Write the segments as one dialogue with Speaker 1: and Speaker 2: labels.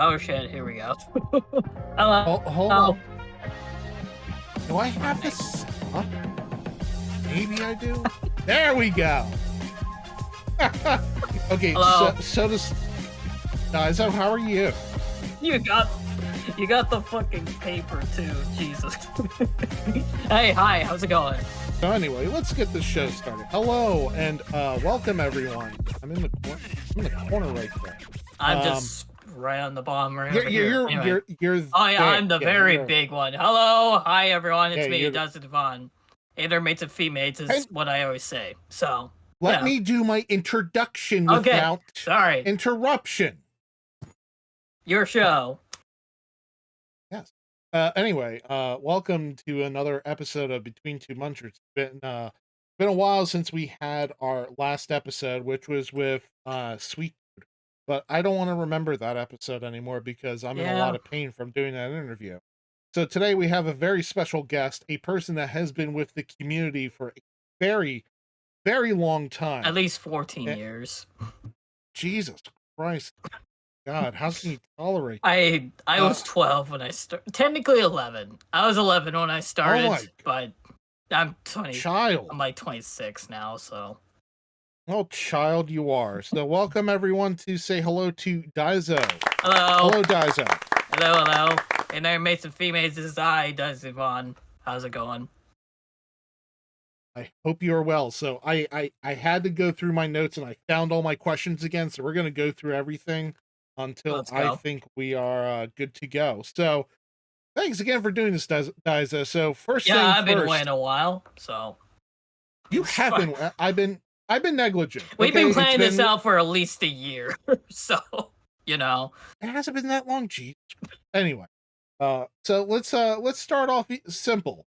Speaker 1: Oh shit, here we go. Hello.
Speaker 2: Hold on. Do I have this up? Maybe I do. There we go. Okay,
Speaker 1: Hello.
Speaker 2: so does Daizo, how are you?
Speaker 1: You got the fucking paper too, Jesus. Hey, hi, how's it going?
Speaker 2: So anyway, let's get this show started. Hello and welcome everyone. I'm in the corner right there.
Speaker 1: I'm just right on the bottom right over
Speaker 2: You're
Speaker 1: here. Anyway.
Speaker 2: Oh
Speaker 1: yeah, I'm the very big one. Hello, hi everyone, it's me, Daizo Devon. Hey there, mates and females is what I always say. So
Speaker 2: let me do my introduction without interruption.
Speaker 1: Your show.
Speaker 2: Yes. Anyway, welcome to another episode of Between Two Munchers. It's been a while since we had our last episode, which was with Sweet Food. But I don't want to remember that episode anymore because I'm in a lot of pain from doing that interview. So today we have a very special guest, a person that has been with the community for a very, very long time.
Speaker 1: At least 14 years.
Speaker 2: Jesus Christ. God, how can you tolerate
Speaker 1: that? I was 12 when I started. Technically 11. I was 11 when I started, but I'm 20.
Speaker 2: Child.
Speaker 1: I'm like 26 now, so.
Speaker 2: Oh, child, you are. So welcome everyone to say hello to Daizo.
Speaker 1: Hello.
Speaker 2: Hello, Daizo.
Speaker 1: Hello, hello. And there, mates and females, this is I, Daizo Devon. How's it going?
Speaker 2: I hope you are well. So I had to go through my notes and I found all my questions again. So we're going to go through everything until I think we are good to go. So thanks again for doing this, Daizo. So first thing
Speaker 1: I've been
Speaker 2: first,
Speaker 1: away in a while, so.
Speaker 2: You have been. I've been negligent.
Speaker 1: We've been planning this out for at least a year, so you know.
Speaker 2: It hasn't been that long, geez. Anyway, so let's start off simple.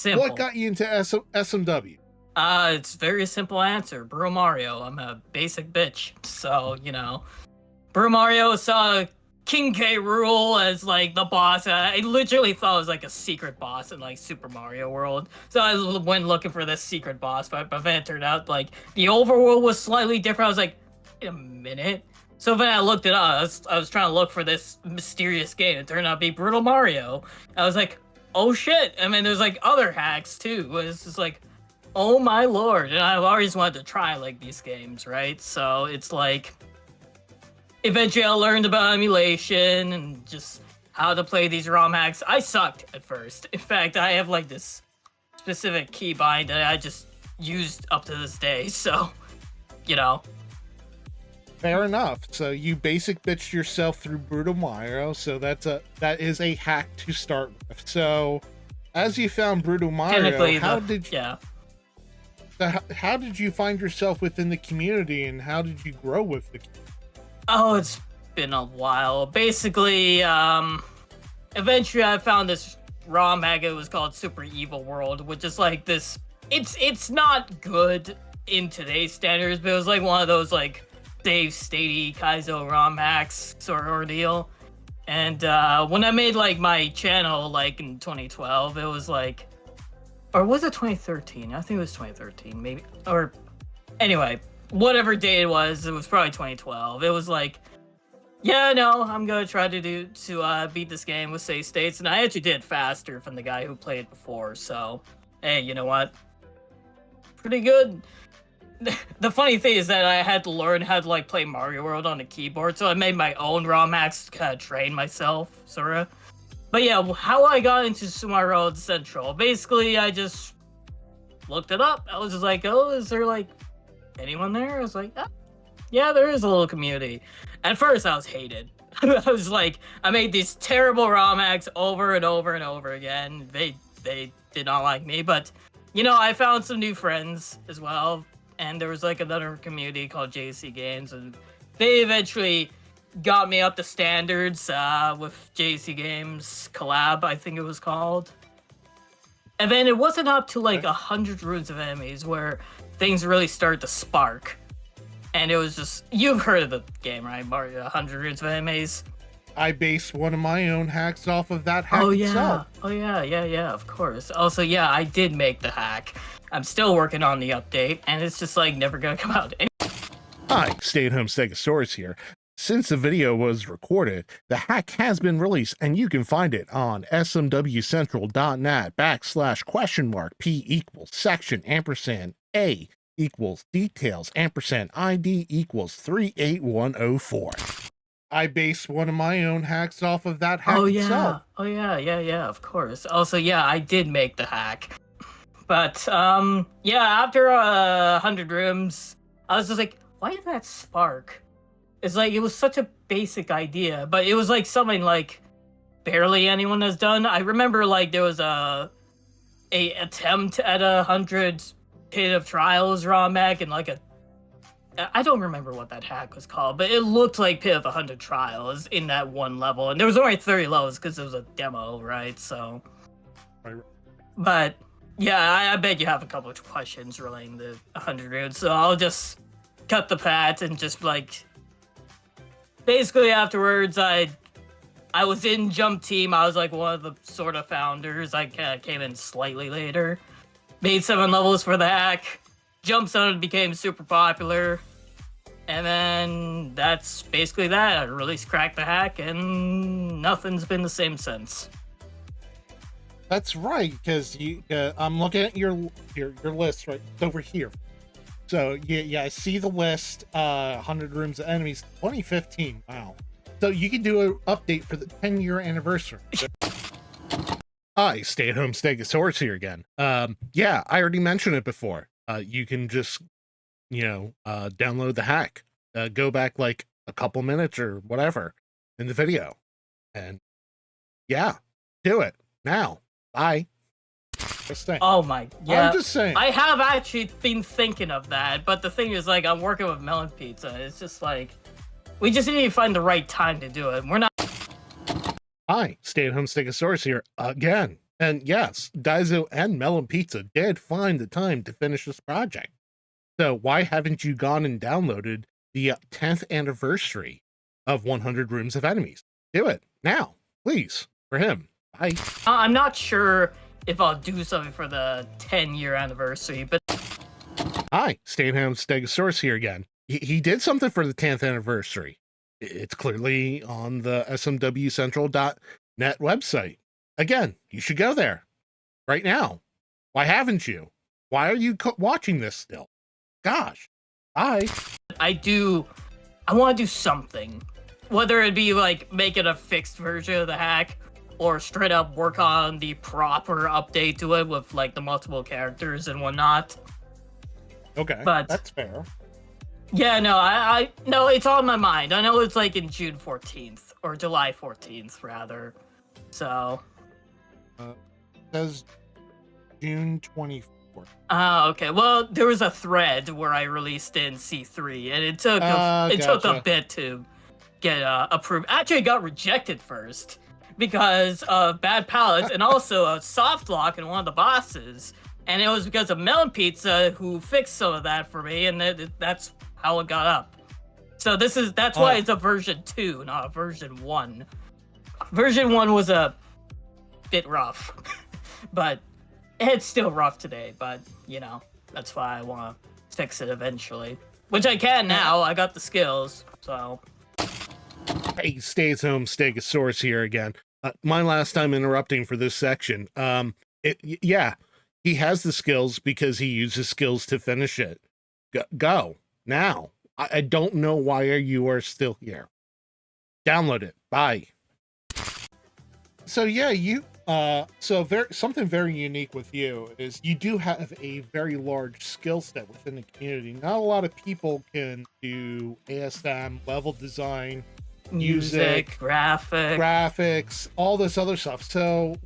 Speaker 2: What got you into SMW?
Speaker 1: It's a very simple answer. Bro Mario. I'm a basic bitch, so you know. Bro Mario saw King K. Rool as like the boss. I literally thought it was like a secret boss in like Super Mario World. So I went looking for this secret boss, but then it turned out like the overworld was slightly different. I was like, wait a minute. So then I looked it up. I was trying to look for this mysterious game. It turned out to be Brutal Mario. I was like, oh shit. I mean, there's like other hacks too. It's just like, oh my lord. And I've always wanted to try like these games, right? So it's like, eventually I learned about emulation and just how to play these ROM hacks. I sucked at first. In fact, I have like this specific keybind that I just used up to this day. So, you know.
Speaker 2: Fair enough. So you basic bitched yourself through Brutal Mario. So that is a hack to start with. So as you found Brutal Mario, how did you find yourself within the community and how did you grow with the community?
Speaker 1: Oh, it's been a while. Basically, eventually I found this ROM hack. It was called Super Evil World, which is like this. It's not good in today's standards, but it was like one of those like save statey Kaizo ROM hacks sort of ordeal. And when I made like my channel like in 2012, it was like, or was it 2013? I think it was 2013, maybe. Or anyway. Whatever day it was probably 2012. It was like, yeah, no, I'm gonna try to beat this game with save states, and I actually did faster from the guy who played before. So, hey, you know what? Pretty good. The funny thing is that I had to learn how to like play Mario World on the keyboard, so I made my own ROM hacks to kind of train myself, sorta. But yeah, how I got into Super Mario World Central? Basically, I just looked it up. I was just like, oh, is there like anyone there? I was like, oh, yeah, there is a little community. At first, I was hated. I was like, I made these terrible ROM hacks over and over and over again. They did not like me, but you know, I found some new friends as well, and there was like another community called JC Games, and they eventually got me up to standards with JC Games collab, I think it was called. And then it wasn't up to like 100 runes of enemies where things really started to spark. And it was just, you've heard of the game, right? Mario 100 runes of enemies.
Speaker 2: I based one of my own hacks off of that hack itself.
Speaker 1: Oh yeah, of course. Also, yeah, I did make the hack. I'm still working on the update, and it's just like never gonna come out.
Speaker 2: Hi, Stay-at-Home Stegosaurus here. Since the video was recorded, the hack has been released and you can find it on smwcentral.net /? P equals section ampersand A equals details ampersand ID equals 38104. I based one of my own hacks off of that hack itself.
Speaker 1: Oh yeah, of course. Also, yeah, I did make the hack. But, yeah, after 100 rooms, I was just like, why did that spark? It's like, it was such a basic idea, but it was like something like barely anyone has done. I remember like there was a attempt at 100 Pit of Trials raw mag and like I don't remember what that hack was called, but it looked like Pit of 100 Trials in that one level, and there was only 30 levels because it was a demo, right? So,
Speaker 2: Right.
Speaker 1: But yeah, I bet you have a couple of questions relating to 100 rooms, so I'll just cut the pat and just like basically afterwards I was in Jump Team. I was like one of the sort of founders. I came in slightly later. Made 7 levels for the hack. Jump Zone became super popular. And then that's basically that. I released Crack the Hack and nothing's been the same since.
Speaker 2: That's right, because I'm looking at your list right over here. So yeah, I see the list. 100 Rooms of Enemies, 2015. Wow. So you can do an update for the 10-year anniversary. Hi, stay-at-home Stegosaurus here again. Yeah, I already mentioned it before. You can just, download the hack. Go back like a couple minutes or whatever in the video, and yeah, do it now. Bye.
Speaker 1: Oh my, yeah.
Speaker 2: I'm just saying.
Speaker 1: I have actually been thinking of that, but the thing is, like, I'm working with Melon Pizza. It's just like, we just need to find the right time to do it. We're not.
Speaker 2: Hi, stay-at-home Stegosaurus here again. And yes, Daizo and Melon Pizza did find the time to finish this project. So why haven't you gone and downloaded the 10th anniversary of 100 Rooms of Enemies? Do it now, please, for him. Bye.
Speaker 1: I'm not sure if I'll do something for the 10-year anniversary, but...
Speaker 2: Hi, stay-at-home Stegosaurus here again. He did something for the 10th anniversary. It's clearly on the SMWcentral.net website. Again, you should go there right now. Why haven't you? Why are you watching this still? Gosh. Bye.
Speaker 1: I want to do something. Whether it be like making a fixed version of the hack or straight up work on the proper update to it with like the multiple characters and whatnot.
Speaker 2: Okay,
Speaker 1: but
Speaker 2: that's fair.
Speaker 1: Yeah, no, I no, it's on my mind. I know it's like in June 14th or July 14th rather. So
Speaker 2: it says June 24th.
Speaker 1: Okay. Well, there was a thread where I released in C3, and it took took a bit to get approved. Actually, it got rejected first because of bad palettes and also a soft lock in one of the bosses. And it was because of Melon Pizza who fixed some of that for me, and that's how it got up. So that's why it's a version 2, not a version 1. Version 1 was a bit rough, but it's still rough today. But that's why I want to fix it eventually, which I can now. I got the skills, so.
Speaker 2: Hey, stays home Stegosaurus here again. My last time interrupting for this section. Yeah, he has the skills because he uses skills to finish it. Go now. I don't know why you are still here. Download it. Bye. So yeah, something very unique with you is you do have a very large skill set within the community. Not a lot of people can do ASM, level design, music, graphics, all this other stuff. So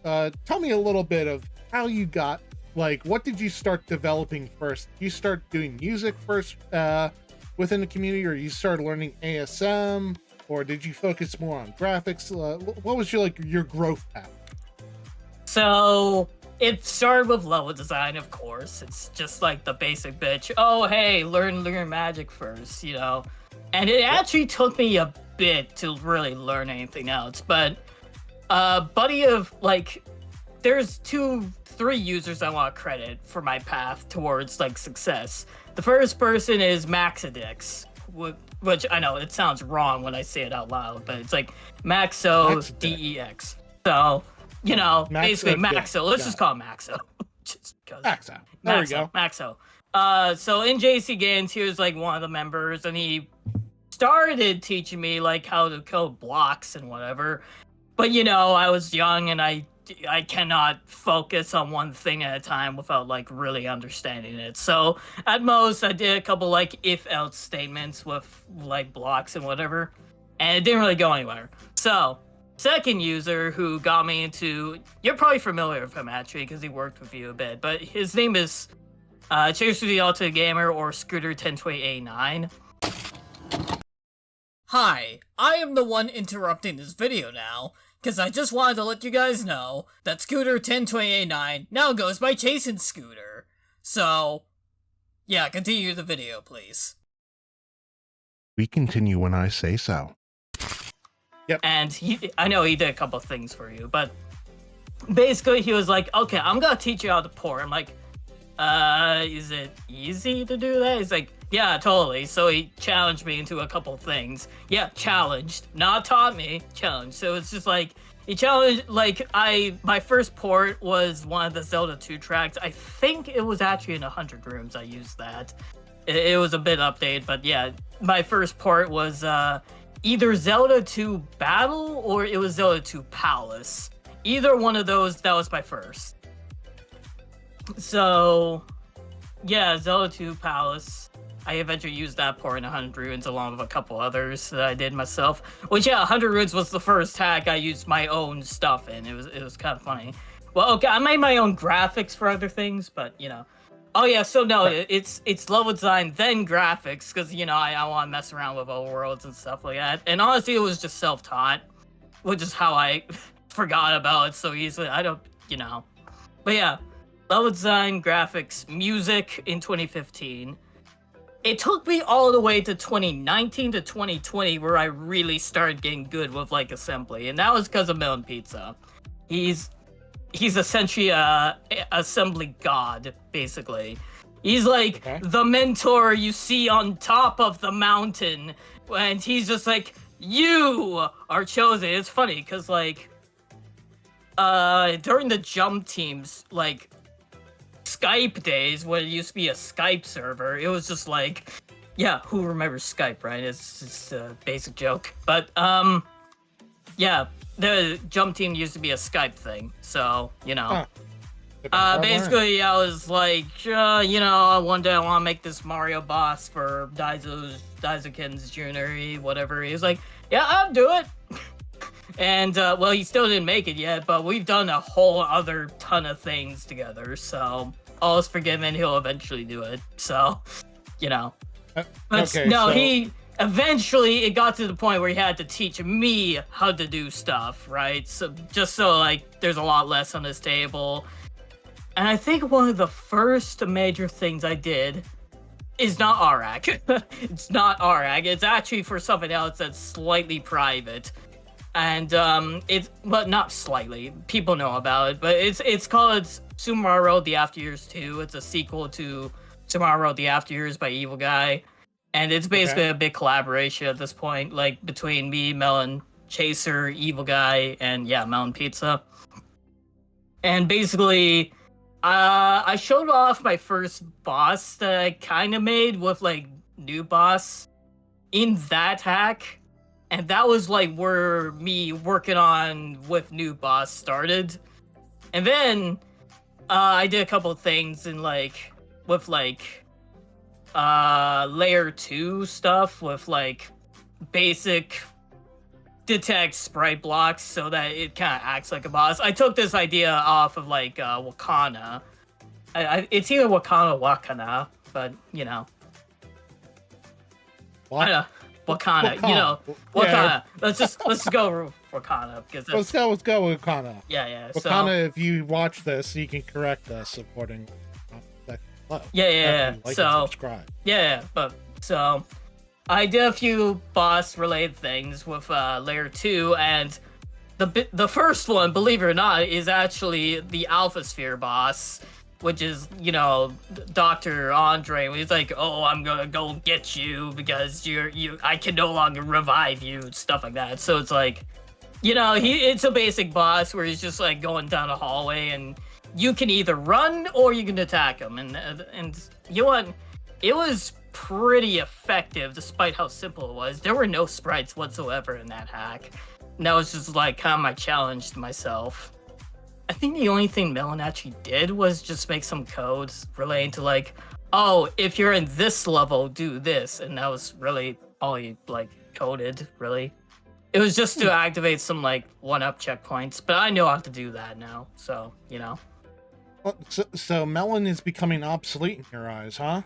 Speaker 2: tell me a little bit of how you got, like, what did you start developing first? Did you start doing music first within the community, or you started learning ASM? Or did you focus more on graphics? What was your growth path?
Speaker 1: So it started with level design, of course. It's just like the basic bitch. Oh, hey, learn magic first, And it actually took me a bit to really learn anything else. But buddy of there's 2-3 users I want to credit for my path towards success. The first person is Maxidix, which I know it sounds wrong when I say it out loud, but it's like Maxo DEX. So, basically Maxo. Let's just call it Maxo. Just because.
Speaker 2: Maxo. There we go.
Speaker 1: Maxo. So in JC Games, he was like one of the members, and he started teaching me like how to code blocks and whatever. But I was young and I cannot focus on one thing at a time without like really understanding it. So at most I did a couple like if else statements with like blocks and whatever, and it didn't really go anywhere. So second user who got me into, you're probably familiar with him actually because he worked with you a bit, but his name is Chaser the Ultimate Gamer, or Scooter 1020A9. Hi, I am the one interrupting this video now, because I just wanted to let you guys know that Scooter 1020A9 now goes by Chasing Scooter. So, yeah, continue the video, please.
Speaker 3: We continue when I say so.
Speaker 2: Yep.
Speaker 1: And I know he did a couple things for you, but basically he was like, okay, I'm gonna teach you how to port. I'm like, is it easy to do that? He's like, yeah, totally. So he challenged me into a couple things. Yeah, challenged, not taught me, challenged. So it's just like, he challenged, like, my first port was one of the Zelda 2 tracks. I think it was actually in 100 rooms I used that. It was a bit updated, but yeah, my first port was either Zelda 2 Battle or it was Zelda 2 Palace. Either one of those, that was my first. So, yeah, Zelda 2 Palace. I eventually used that port in 100 Runes along with a couple others that I did myself. Which, yeah, 100 Runes was the first hack I used my own stuff in. It was kind of funny. Well, okay, I made my own graphics for other things, but, Oh, yeah, so no, it's level design, then graphics, because, I want to mess around with overworlds and stuff like that. And honestly, it was just self-taught, which is how I forgot about it so easily. I don't, But yeah, level design, graphics, music in 2015. It took me all the way to 2019 to 2020 where I really started getting good with, like, assembly. And that was because of Melon Pizza. He's essentially a assembly god, basically. He's like the mentor you see on top of the mountain, and he's just like, you are chosen. It's funny because like during the jump teams, like Skype days when it used to be a Skype server, it was just like, yeah, who remembers Skype, right? It's just a basic joke, but yeah. The jump team used to be a Skype thing, so, basically, I was like, one day I want to make this Mario boss for Daizo Jr., whatever. He was like, yeah, I'll do it. And, well, he still didn't make it yet, but we've done a whole other ton of things together, so all is forgiven, he'll eventually do it, so, But,
Speaker 2: okay,
Speaker 1: no,
Speaker 2: so...
Speaker 1: Eventually, it got to the point where he had to teach me how to do stuff, right? So just so, like, there's a lot less on his table. And I think one of the first major things I did is not RAG. It's not RAG. It's actually for something else that's slightly private. And, but not slightly. People know about it. But it's called Sumaru The After Years 2. It's a sequel to Sumaru The After Years by Evil Guy. And it's basically a big collaboration at this point, like between me, Melon, Chaser, Evil Guy, and yeah, Melon Pizza. And basically, I showed off my first boss that I kind of made with like new boss in that hack. And that was like where me working on with new boss started. And then I did a couple of things in like, with like, layer 2 stuff with like basic detect sprite blocks so that it kind of acts like a boss. I took this idea off of like Wakana. It's either Wakana or Wakana, but
Speaker 2: What?
Speaker 1: Wakana, Wakana.
Speaker 2: Yeah.
Speaker 1: Let's go Wakana because
Speaker 2: Let's go with Wakana.
Speaker 1: Yeah.
Speaker 2: Wakana, if you watch this, you can correct us according.
Speaker 1: Yeah.
Speaker 2: Like
Speaker 1: so
Speaker 2: and subscribe.
Speaker 1: Yeah, but so I did a few boss related things with layer 2, and the first one, believe it or not, is actually the Alpha Sphere boss, which is, Dr. Andre. He's like, oh, I'm gonna go get you because I can no longer revive you, and stuff like that. So it's like, it's a basic boss where he's just like going down a hallway and you can either run or you can attack him. And you know what? It was pretty effective despite how simple it was. There were no sprites whatsoever in that hack. And that was just like kind of my challenge to myself. I think the only thing Melon actually did was just make some codes relating to like, oh, if you're in this level, do this. And that was really all he like coded, really. It was just to activate some like 1-up checkpoints, but I know how to do that now, so,
Speaker 2: Well, so Melon is becoming obsolete in your eyes, huh?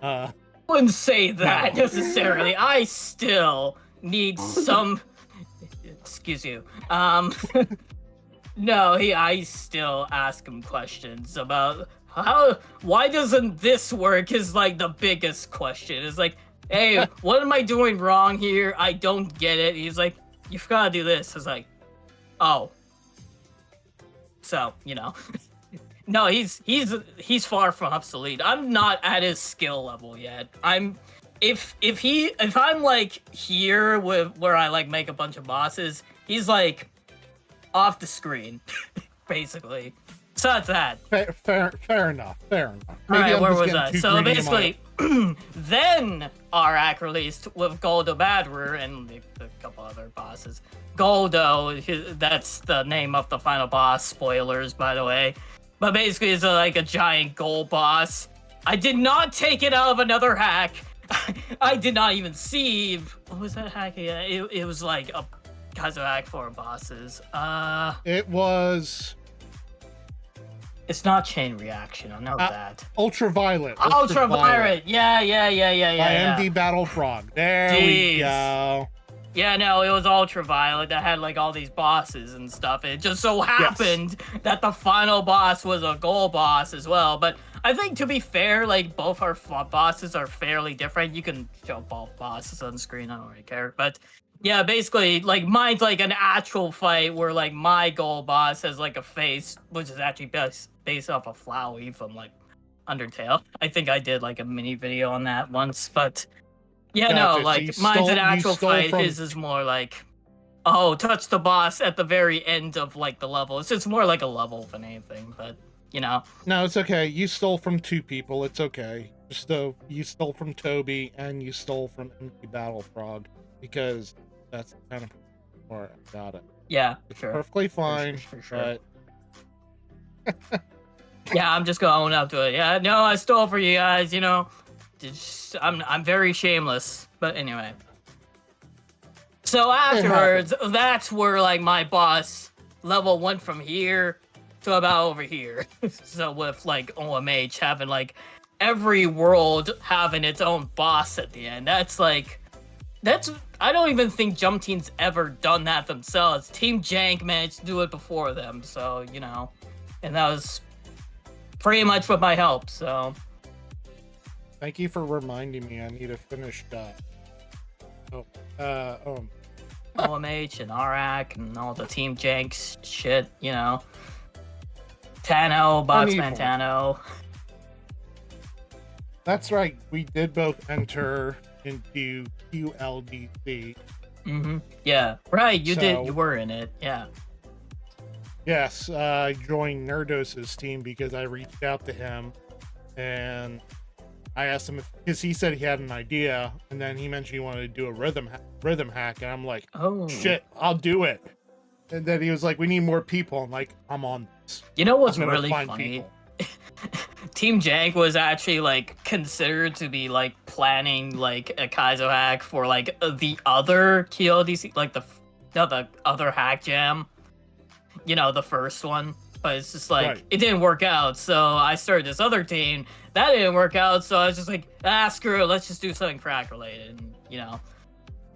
Speaker 1: I wouldn't say that necessarily. I still need some... Excuse you. No, I still ask him questions about why doesn't this work is like the biggest question. It's like, hey, what am I doing wrong here? I don't get it. He's like, you've got to do this. It's like, oh. So, No, he's far from obsolete. I'm not at his skill level yet. If I'm like here where I like make a bunch of bosses, he's like off the screen, basically. So that's that.
Speaker 2: Fair enough. Maybe
Speaker 1: Alright, where was
Speaker 2: that?
Speaker 1: So basically, then Arak released with Goldo Badwer and a couple other bosses. Goldo, that's the name of the final boss. Spoilers, by the way. But basically, it's like a giant gold boss. I did not take it out of another hack. I did not even see. What was that hack? Yeah, it was like a Kaizo hack for bosses.
Speaker 2: It was.
Speaker 1: It's not chain reaction. I know that.
Speaker 2: Ultraviolet.
Speaker 1: Ultraviolet. Yeah.
Speaker 2: By MD Battle Frog. There we go.
Speaker 1: Yeah, no, it was Ultraviolet that had like all these bosses and stuff. It just so happened that the final boss was a gold boss as well. But I think, to be fair, like both our bosses are fairly different. You can show both bosses on screen. I don't really care. But yeah, basically, like mine's like an actual fight where like my gold boss has like a face, which is actually based off of Flowey from like Undertale. I think I did like a mini video on that once, but. Yeah, gotcha. No, like, mine's an actual fight, his is more like, oh, touch the boss at the very end of, like, the level. It's just more like a level than anything, but,
Speaker 2: No, it's okay. You stole from two people, it's okay. You stole from Toby, and you stole from MD Battle Frog, because that's kind of more about it.
Speaker 1: Yeah,
Speaker 2: it's
Speaker 1: sure.
Speaker 2: Perfectly fine,
Speaker 1: for sure.
Speaker 2: But...
Speaker 1: yeah, I'm just gonna own up to it. Yeah, no, I stole for you guys, I'm very shameless, but anyway. So afterwards, that's where like my boss level went from here to about over here. So with like OMH having like every world having its own boss at the end. That's I don't even think Jump Team's ever done that themselves. Team Jank managed to do it before them, so and that was pretty much with my help, so.
Speaker 2: Thank you for reminding me. I need to finish
Speaker 1: OMH and Arak and all the Team Janks shit, Tano, Boxman Tano.
Speaker 2: That's right. We did both enter into QLDC.
Speaker 1: Mm-hmm. Yeah. Right. You did. You were in it. Yeah.
Speaker 2: Yes. I joined Nerdos's team because I reached out to him and I asked him because he said he had an idea, and then he mentioned he wanted to do a rhythm hack, and I'm like, oh shit, I'll do it. And then he was like, we need more people. I'm like, I'm on this.
Speaker 1: You know what's really funny? Team Jank was actually like considered to be like planning like a Kaizo hack for like the other KLDC, like the other hack jam. The first one. But it's just like, It didn't work out, so I started this other team. That didn't work out, so I was just like, screw it, let's just do something crack related. And,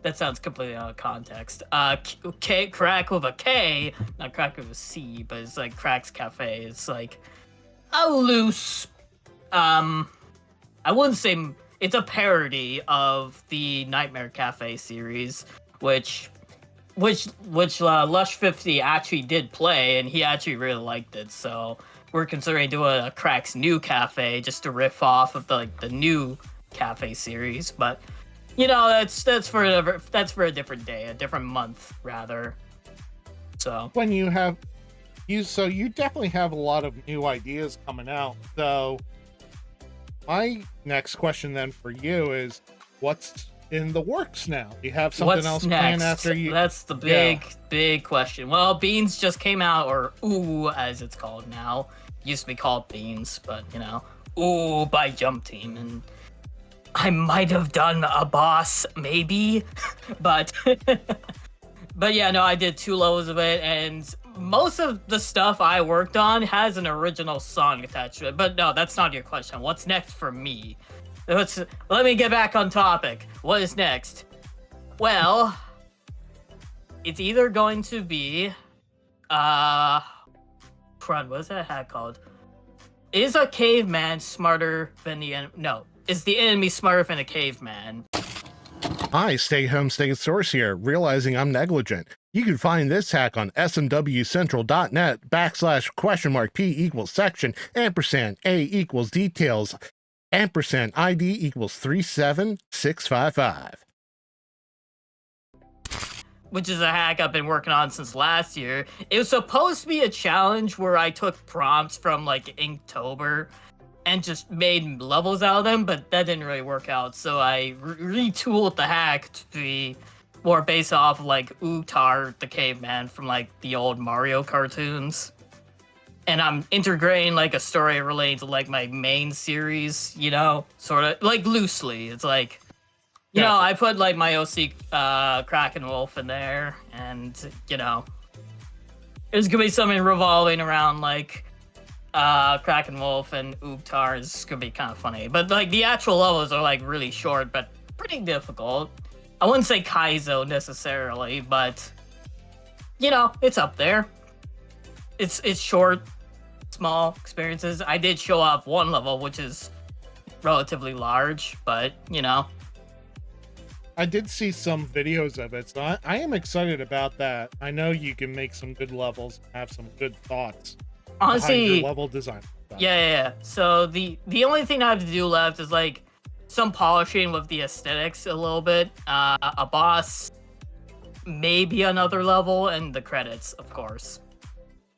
Speaker 1: that sounds completely out of context. Crack with a K, not crack with a C, but it's like Crack's Cafe. It's like a loose, I wouldn't say, it's a parody of the Nightmare Cafe series, which Lush50 actually did play, and he actually really liked it. So we're considering doing a Crack's new cafe just to riff off of the new cafe series. But that's for a different day, a different month rather. So
Speaker 2: when you definitely have a lot of new ideas coming out. So my next question then for you is, what's in the works now? Do you have something else planned after you?
Speaker 1: That's the big question. Well, Beans just came out, or Ooh as it's called now. Used to be called Beans, but Ooh by Jump Team, and I might have done a boss maybe, but but yeah, no, I did 2 levels of it, and most of the stuff I worked on has an original song attached to it. But no, that's not your question. What's next for me? Let me get back on topic. What is next? Well, it's either going to be what is that hack called? Is a caveman smarter than the enemy? No. Is the enemy smarter than a caveman?
Speaker 3: Hi, Stay Home, Stay Source here, realizing I'm negligent. You can find this hack on smwcentral.net / P = section, &A = details, &ID = 37655.
Speaker 1: Which is a hack I've been working on since last year. It was supposed to be a challenge where I took prompts from like Inktober and just made levels out of them, but that didn't really work out. So I retooled the hack to be more based off of like Utar, the caveman from like the old Mario cartoons. And I'm integrating like a story related to like my main series, sort of like loosely. It's like, I put like my OC Kraken Wolf in there, and there's gonna be something revolving around like Kraken Wolf and Utar is gonna be kind of funny. But like the actual levels are like really short, but pretty difficult. I wouldn't say Kaizo necessarily, but it's up there. It's short, small experiences. I did show off one level, which is relatively large, but
Speaker 2: I did see some videos of it, so I am excited about that. I know you can make some good levels and have some good thoughts.
Speaker 1: Honestly,
Speaker 2: your level design.
Speaker 1: Yeah. So the only thing I have to do left is like some polishing with the aesthetics a little bit, a boss, maybe another level, and the credits, of course.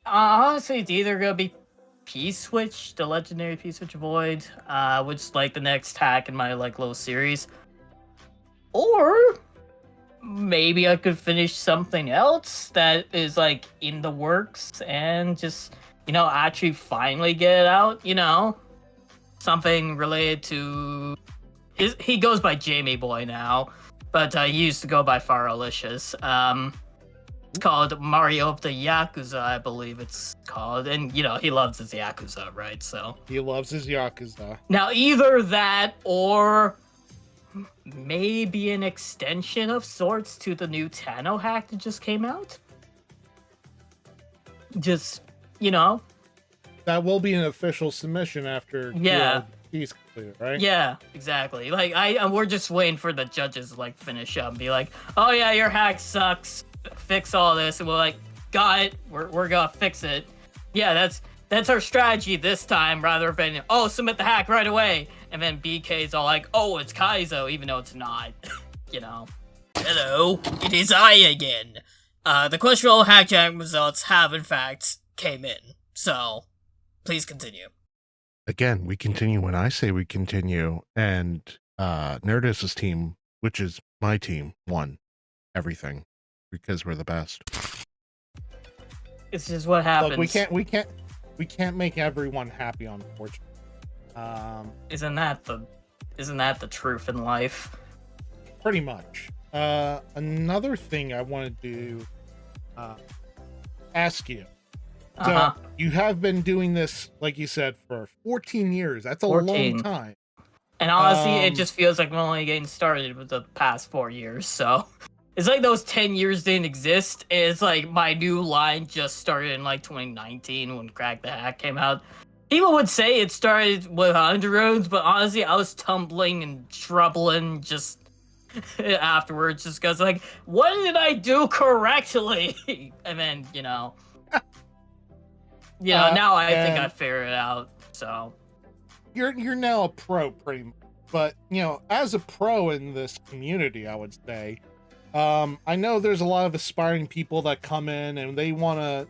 Speaker 1: Honestly, it's either gonna be P-Switch, the legendary P-Switch Void, which is like the next hack in my like little series. Or maybe I could finish something else that is like in the works and just, actually finally get it out, something related to he goes by Jamie Boy now, but he used to go by Faralicious. It's called Mario of the Yakuza, I believe it's called, and he loves his Yakuza, right? So
Speaker 2: he loves his Yakuza.
Speaker 1: Now either that or maybe an extension of sorts to the new Tano hack that just came out. Just,
Speaker 2: that will be an official submission after he's completed, right?
Speaker 1: Yeah, exactly. Like we're just waiting for the judges to like finish up and be like, oh yeah, your hack sucks. Fix all this, and we're like, got it. We're gonna fix it. Yeah, that's our strategy this time, rather than submit the hack right away. And then BK's all like, oh, it's Kaizo, even though it's not. Hello, it is I again. The questionable hackjack results have in fact came in. So, please continue.
Speaker 3: Again, we continue when I say we continue, and Nerdist's team, which is my team, won everything because we're the best.
Speaker 1: It's just what happens.
Speaker 2: Look, we can't make everyone happy, unfortunately.
Speaker 1: Isn't that the truth in life?
Speaker 2: Pretty much. Another thing I wanted to ask you. So you have been doing this, like you said, for 14 years. That's a
Speaker 1: 14.
Speaker 2: long time.
Speaker 1: And honestly, it just feels like I'm only getting started with the past 4 years. So it's like those 10 years didn't exist. It's like my new line just started in like 2019 when Crack the Hack came out. People would say it started with Underroads, but honestly, I was tumbling and troubling just afterwards, just because, like, what did I do correctly? And then, now I think
Speaker 2: and
Speaker 1: I figured it out. So
Speaker 2: you're now a pro pretty much. But as a pro in this community, I would say, I know there's a lot of aspiring people that come in and they want to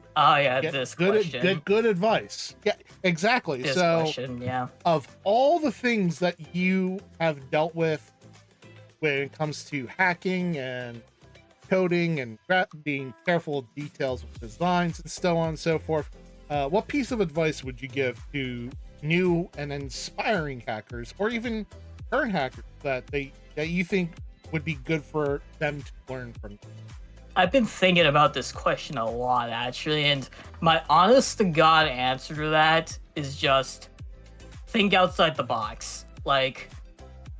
Speaker 2: get
Speaker 1: this
Speaker 2: good
Speaker 1: question.
Speaker 2: get good advice. Yeah, exactly.
Speaker 1: This
Speaker 2: So
Speaker 1: question, yeah.
Speaker 2: of all the things that you have dealt with when it comes to hacking and coding and being careful of details with designs and so on and so forth, what piece of advice would you give to new and inspiring hackers, or even current hackers that you think would be good for them to learn from?
Speaker 1: I've been thinking about this question a lot, actually, and my honest to God answer to that is just think outside the box. Like,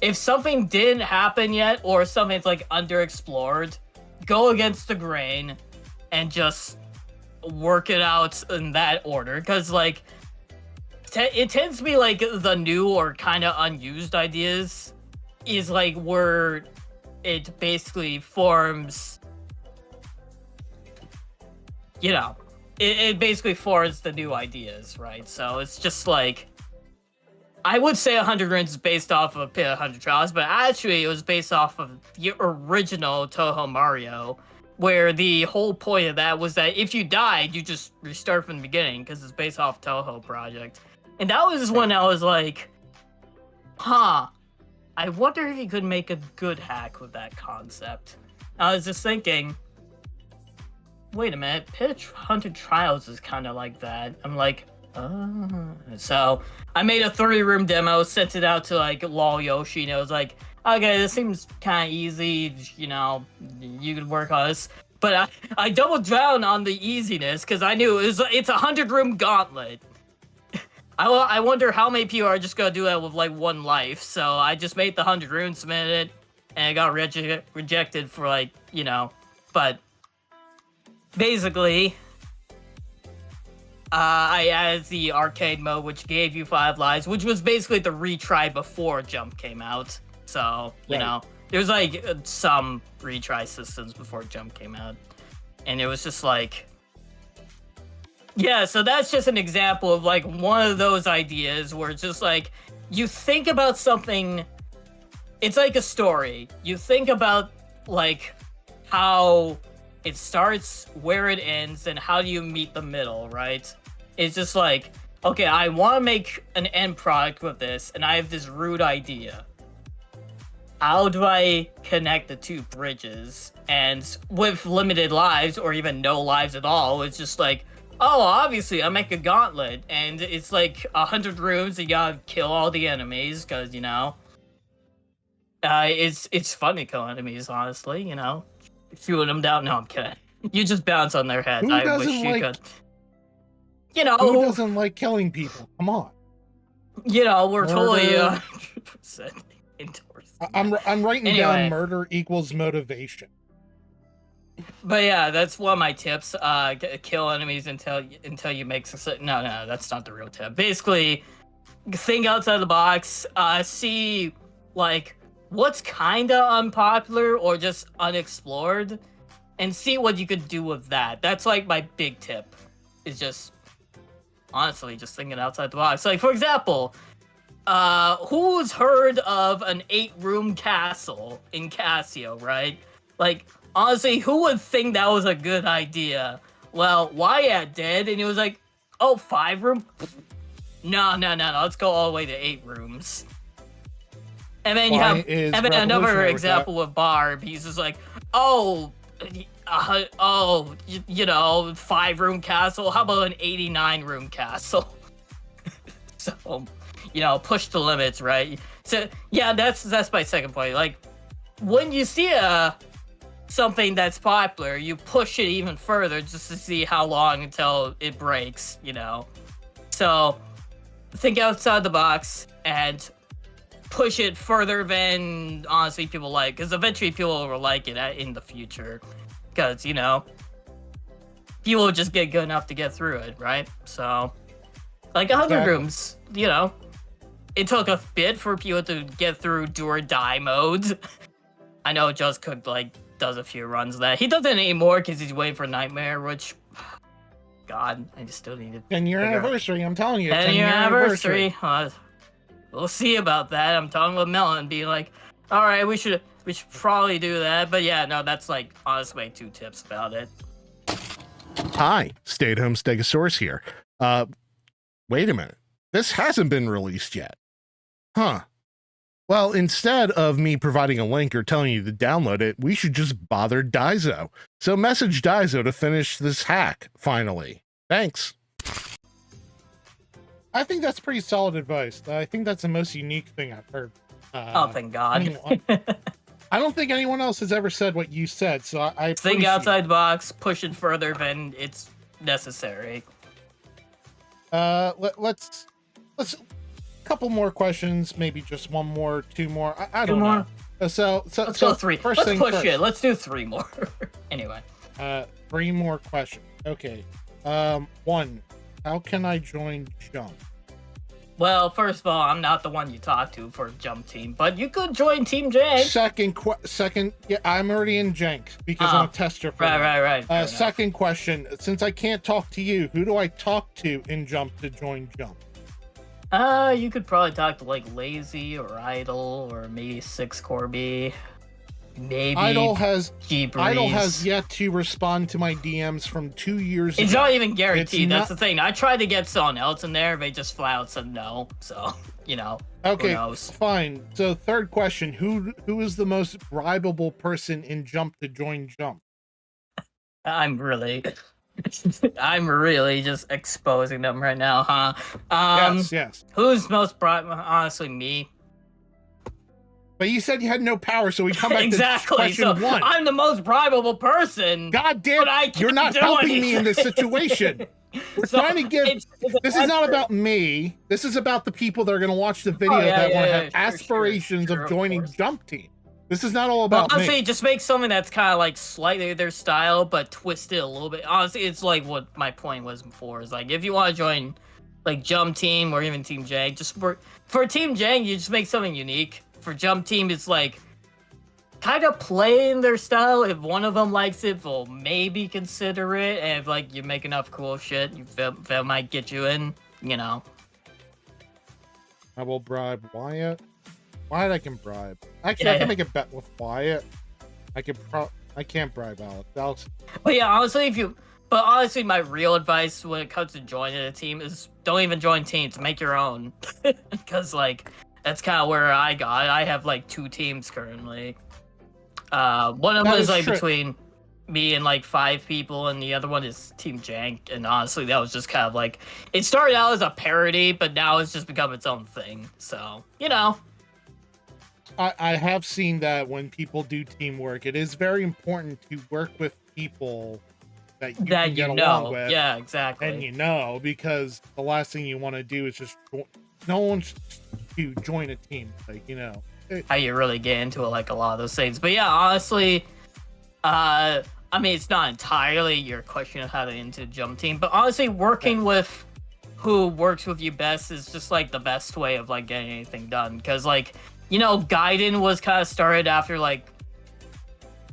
Speaker 1: if something didn't happen yet, or something's like underexplored, go against the grain and just work it out in that order. Because, like, it tends to be like the new or kind of unused ideas is like where it basically forms, it basically forms the new ideas, right? So it's just like, I would say 100 Runes is based off of 100 Trials, but actually it was based off of the original Toho Mario, where the whole point of that was that if you died, you just restart from the beginning, because it's based off Toho project. And that was when I was like, I wonder if you could make a good hack with that concept. I was just thinking, wait a minute, 100 Trials is kind of like that. I'm like, so I made a 3-room demo, sent it out to like Lol Yoshi, and it was like, okay, this seems kind of easy, you could work on this. But I doubled down on the easiness because I knew it's a 100-room gauntlet. I wonder how many people are just gonna do that with like one life. So I just made the 100 runes, submitted it, and it got rejected for like, but basically, I added the arcade mode, which gave you 5 lives, which was basically the retry before Jump came out. So, there was like some retry systems before Jump came out. And it was just like, yeah, so that's just an example of like one of those ideas where it's just like, you think about something, it's like a story. You think about like how it starts, where it ends, and how do you meet the middle, right? It's just like, okay, I want to make an end product with this, and I have this rude idea. How do I connect the two bridges? And with limited lives, or even no lives at all, it's just like, oh, obviously, I make a gauntlet, and it's like 100 rooms, and you gotta kill all the enemies, because, it's fun to kill enemies, honestly, shooting them down. No, I'm kidding. You just bounce on their heads. I wish you could.
Speaker 2: Who doesn't like killing people? Come on.
Speaker 1: We're totally 100% indoors.
Speaker 2: I'm writing down murder equals motivation.
Speaker 1: But yeah, that's one of my tips. Kill enemies until you make success. No, that's not the real tip. Basically, think outside the box. See like what's kind of unpopular or just unexplored, and see what you could do with that. That's like my big tip. Is just honestly just thinking outside the box. Like, for example, who's heard of an 8-room castle in Casio, right? Like, honestly, who would think that was a good idea? Well, Wyatt did, and he was like, oh, 5-room? No, let's go all the way to 8 rooms. And then you have another example with Barb. He's just like, 5-room castle. How about an 89-room castle? So, push the limits, right? So, yeah, that's my second point. Like, when you see something that's popular, you push it even further just to see how long until it breaks, So, think outside the box and push it further than, honestly, people like. Because eventually people will like it in the future. Because, people will just get good enough to get through it, right? So, like 100 rooms, it took a bit for people to get through do or die modes. I know Just Cook, does a few runs of that. He doesn't anymore because he's waiting for Nightmare, which, God, I just still need to
Speaker 2: 10-year
Speaker 1: figure out-
Speaker 2: anniversary. I'm telling you,
Speaker 1: 10-year anniversary. We'll see about that. I'm talking with Melon, being like, all right, we should probably do that. But yeah, no, that's like honestly 2 tips about it.
Speaker 3: Hi, stay-at-home Stegosaurus here. Wait a minute. This hasn't been released yet. Huh. Well, instead of me providing a link or telling you to download it, we should just bother Daizo. So message Daizo to finish this hack, finally. Thanks.
Speaker 2: I think that's pretty solid advice. I think that's the most unique thing I've heard.
Speaker 1: Oh, thank God.
Speaker 2: I don't think anyone else has ever said what you said, so I
Speaker 1: think
Speaker 2: appreciate
Speaker 1: outside the box, push it further than it's necessary.
Speaker 2: Let's a couple more questions, maybe just one more, 2 more. I don't know. So
Speaker 1: Let's go 3.
Speaker 2: First
Speaker 1: Let's
Speaker 2: thing
Speaker 1: push
Speaker 2: first.
Speaker 1: it. Let's do 3 more. Anyway.
Speaker 2: 3 more questions. Okay. 1. How can I join Jump?
Speaker 1: Well, first of all, I'm not the one you talk to for Jump Team, but you could join Team J.
Speaker 2: Second, yeah, I'm already in Jank because I'm a tester for them.
Speaker 1: Right. Fair
Speaker 2: Second question, since I can't talk to you, who do I talk to in Jump to join Jump?
Speaker 1: You could probably talk to like Lazy or Idle or maybe 6 Corby. Maybe
Speaker 2: Idle has
Speaker 1: G-Breeze.
Speaker 2: yet to respond to my DMs from 2 years ago.
Speaker 1: It's not even guaranteed.
Speaker 2: It's
Speaker 1: That's the thing. I tried to get someone else in there, they just flat out said no. So, you know.
Speaker 2: Okay,
Speaker 1: who knows?
Speaker 2: fine. So third question, who is the most bribable person in Jump to join Jump?
Speaker 1: I'm really just exposing them right now, huh?
Speaker 2: Yes.
Speaker 1: Who's most honestly me.
Speaker 2: But you said you had no power, so we come back
Speaker 1: exactly.
Speaker 2: to question
Speaker 1: So
Speaker 2: 1.
Speaker 1: I'm the most bribable person.
Speaker 2: God damn, you're not helping me in this situation. We're trying to give... This is not about me. This is about the people that are going to watch the video that want to have aspirations of joining Jump Team. This is not all about
Speaker 1: honestly,
Speaker 2: me.
Speaker 1: just make something that's kind of like slightly their style, but twist it a little bit. Honestly, it's like what my point was before. Is like if you want to join like Jump Team or even Team Jang, just for Team Jang, you just make something unique. For Jump Team, it's like kind of playing their style. If one of them likes it, they'll maybe consider it. And if like you make enough cool shit, that might get you in. You know.
Speaker 2: I will bribe Wyatt. Wyatt, I can bribe. Actually, I can make a bet with Wyatt. I can't bribe Alex.
Speaker 1: But yeah, honestly, my real advice when it comes to joining a team is don't even join teams. Make your own, because like. That's kind of where I got. I have like 2 teams currently. One of them is like between me and like 5 people, and the other one is Team Jank. And honestly, that was just kind of like it started out as a parody, but now it's just become its own thing. So you know,
Speaker 2: I have seen that when people do teamwork, it is very important to work with people that you can get along with.
Speaker 1: Yeah, exactly.
Speaker 2: And because the last thing you want to do is just no one's to join a team, like how
Speaker 1: you really get into it, like a lot of those things. But yeah, honestly, I mean, it's not entirely your question of how to into Jump Team, but honestly, working with who works with you best is just like the best way of like getting anything done. Because like Gaiden was kind of started after like,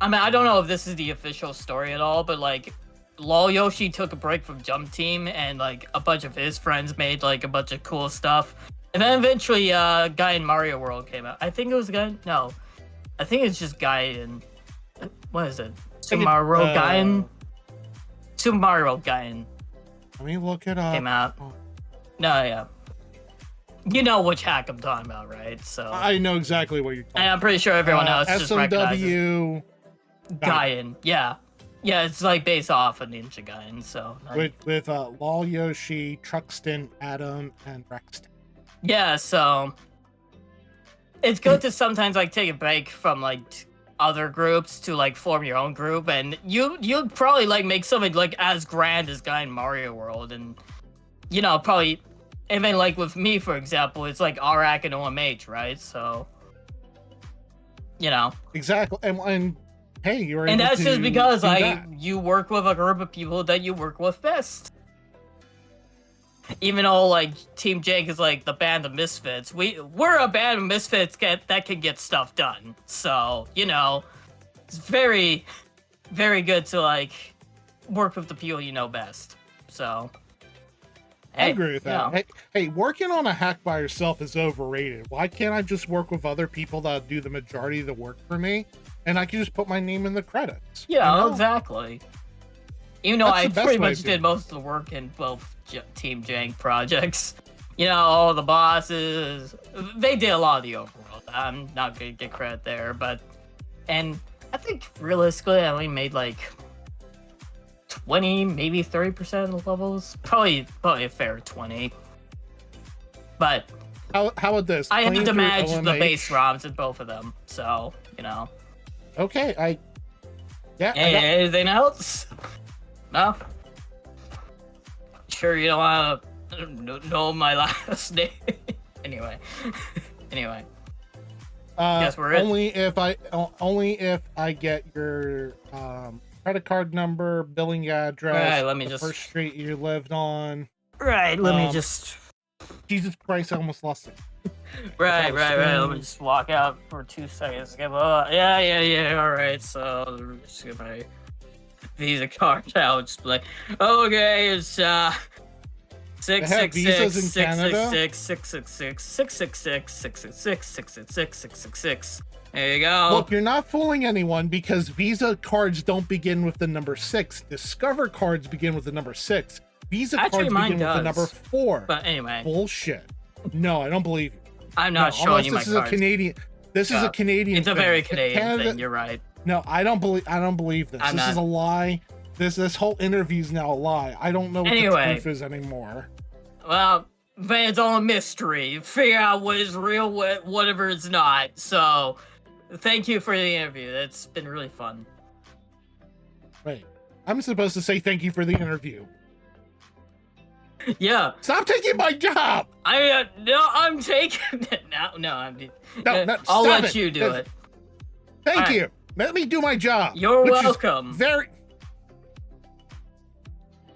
Speaker 1: I mean, I don't know if this is the official story at all, but like Lol Yoshi took a break from Jump Team, and like a bunch of his friends made like a bunch of cool stuff. And then eventually, Gaiden Mario World came out. I think it was Gaiden. No, I think it's just Gaiden. What is it? Super Mario Gaiden. Super Mario Gaiden.
Speaker 2: Let me look it up.
Speaker 1: Came out. No, yeah. You know which hack I'm talking about, right? So
Speaker 2: I know exactly what you're talking about.
Speaker 1: I'm pretty sure everyone else just recognizes
Speaker 2: SMW
Speaker 1: Gaiden. Yeah, it's like based off of Ninja Gaiden. So
Speaker 2: with Lol Yoshi, Truxton, Adam, and Rexton.
Speaker 1: Yeah, so it's good to sometimes like take a break from like other groups to like form your own group, and you'd probably like make something like as grand as Guy in Mario World, and probably even like with me, for example, it's like Arak and OMH, right? So
Speaker 2: exactly, and hey, you're
Speaker 1: and that's just because you work with a group of people that you work with best. Even though like Team Jake is like the band of misfits, we're a band of misfits that can get stuff done. So it's very, very good to like work with the people you know best. So,
Speaker 2: I
Speaker 1: hey,
Speaker 2: agree with that.
Speaker 1: you know.
Speaker 2: Hey, working on a hack by yourself is overrated. Why can't I just work with other people that do the majority of the work for me, and I can just put my name in the credits?
Speaker 1: Yeah,
Speaker 2: you know?
Speaker 1: exactly. Even though
Speaker 2: That's
Speaker 1: I
Speaker 2: the best
Speaker 1: pretty
Speaker 2: way
Speaker 1: much
Speaker 2: to
Speaker 1: did most of the work in both Team Jank projects. You know, all the bosses, they did a lot of the overworld. I'm not gonna get credit there, and I think realistically I only made like 20, maybe 30% of the levels. Probably a fair 20. But
Speaker 2: How about this?
Speaker 1: I had
Speaker 2: Playing
Speaker 1: to
Speaker 2: through
Speaker 1: manage the
Speaker 2: LMH
Speaker 1: base ROMs in both of them, so, you know.
Speaker 2: Okay,
Speaker 1: Hey, anything else? No? Sure you don't want to know my last name? Anyway. Guess we're it.
Speaker 2: only if I get your credit card number, billing address,
Speaker 1: Alright, let me
Speaker 2: the
Speaker 1: just...
Speaker 2: first street you lived on.
Speaker 1: Right, let me just...
Speaker 2: Jesus Christ, I almost lost it.
Speaker 1: Right. Let me just walk out for 2 seconds. Yeah. All right. So just get my Visa card out. Just like, okay, it's 666 666. There you go.
Speaker 2: Look, you're not fooling anyone because Visa cards don't begin with the number 6. Discover cards begin with the number 6. Visa
Speaker 1: Actually,
Speaker 2: cards
Speaker 1: mine
Speaker 2: begin with the number 4.
Speaker 1: But anyway,
Speaker 2: bullshit. No, I don't believe you.
Speaker 1: I'm not showing you my
Speaker 2: this is
Speaker 1: cards.
Speaker 2: a Canadian. This is a Canadian.
Speaker 1: It's a
Speaker 2: thing.
Speaker 1: very Canadian
Speaker 2: Canada,
Speaker 1: thing. You're right.
Speaker 2: No, I don't believe this. This is a lie. This whole interview is now a lie. I don't know what the truth is anymore.
Speaker 1: Well, it's all a mystery. Figure out what is real, whatever is not. So, thank you for the interview. It's been really fun.
Speaker 2: Wait, I'm supposed to say thank you for the interview.
Speaker 1: Yeah.
Speaker 2: Stop taking my job.
Speaker 1: I'm taking it now. I'll let you do it.
Speaker 2: Thank you. Let me do my job.
Speaker 1: You're welcome.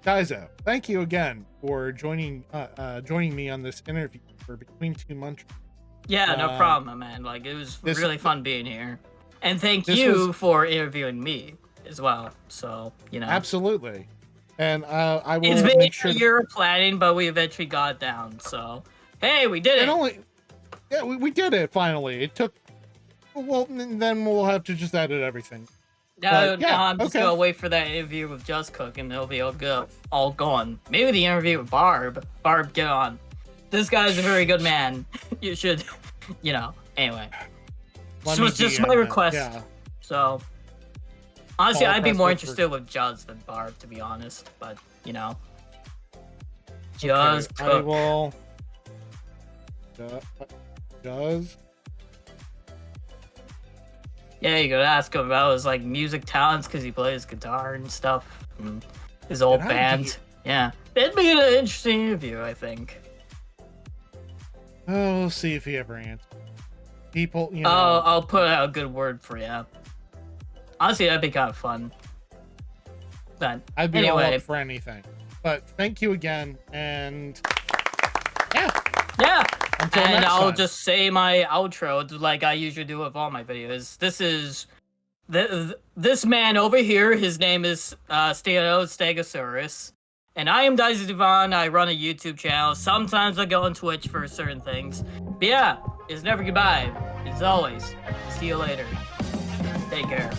Speaker 2: Daizo, thank you again for joining me on this interview for Between Two Munchers.
Speaker 1: Yeah, no problem, man. Like, it was really fun being here. And thank you for interviewing me as well. So, you know.
Speaker 2: Absolutely. And I will
Speaker 1: It's been
Speaker 2: make sure
Speaker 1: a year of planning, but we eventually got it down. So, hey, we did it.
Speaker 2: We did it finally. It took. Well, then we'll have to just edit everything.
Speaker 1: No, I'm just gonna wait for that interview with Just Cook, and it'll be all gone. Maybe the interview with Barb. Barb, get on. This guy's a very good man. You should, you know. Anyway, this was just my request. Yeah. So, honestly, I'd be more interested with Juz than Barb, to be honest. But you know, Just Cook.
Speaker 2: I will. Juz.
Speaker 1: Yeah, you could ask him about his like music talents because he plays guitar and stuff. And his old band. Yeah, it'd be an interesting interview, I think.
Speaker 2: Oh, we'll see if he ever answers. People, you know.
Speaker 1: I'll put out a good word for you. Honestly, that'd be kind of fun. But
Speaker 2: I'd be
Speaker 1: anyway,
Speaker 2: all up for anything. But thank you again, and
Speaker 1: yeah.
Speaker 2: Until
Speaker 1: and
Speaker 2: next
Speaker 1: I'll
Speaker 2: time.
Speaker 1: just say my outro like I usually do with all my videos. This is this man over here. His name is Stegosaurus, and I am Daizo Devon. I run a YouTube channel. Sometimes I go on Twitch for certain things. But yeah, it's never goodbye. It's always see you later. Take care.